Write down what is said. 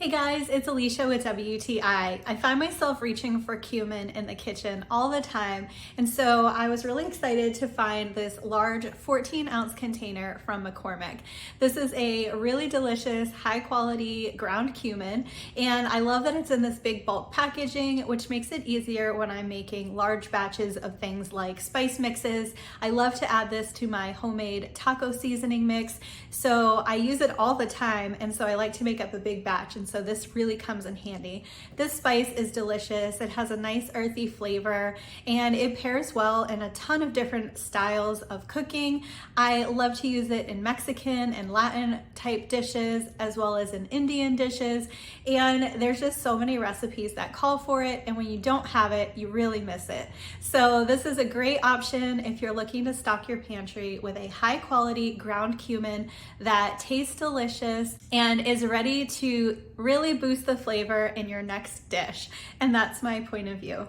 Hey guys, it's Alicia with WTI. I find myself reaching for cumin in the kitchen all the time, and so I was really excited to find this large 14-ounce container from McCormick. This is a really delicious, high-quality ground cumin, and I love that it's in this big bulk packaging, which makes it easier when I'm making large batches of things like spice mixes. I love to add this to my homemade taco seasoning mix, so I use it all the time, and so I like to make up a big batch. And so this really comes in handy. This spice is delicious. It has a nice earthy flavor and it pairs well in a ton of different styles of cooking. I love to use it in Mexican and Latin type dishes as well as in Indian dishes. And there's just so many recipes that call for it. And when you don't have it, you really miss it. So this is a great option if you're looking to stock your pantry with a high quality ground cumin that tastes delicious and is ready to really boost the flavor in your next dish. And that's my point of view.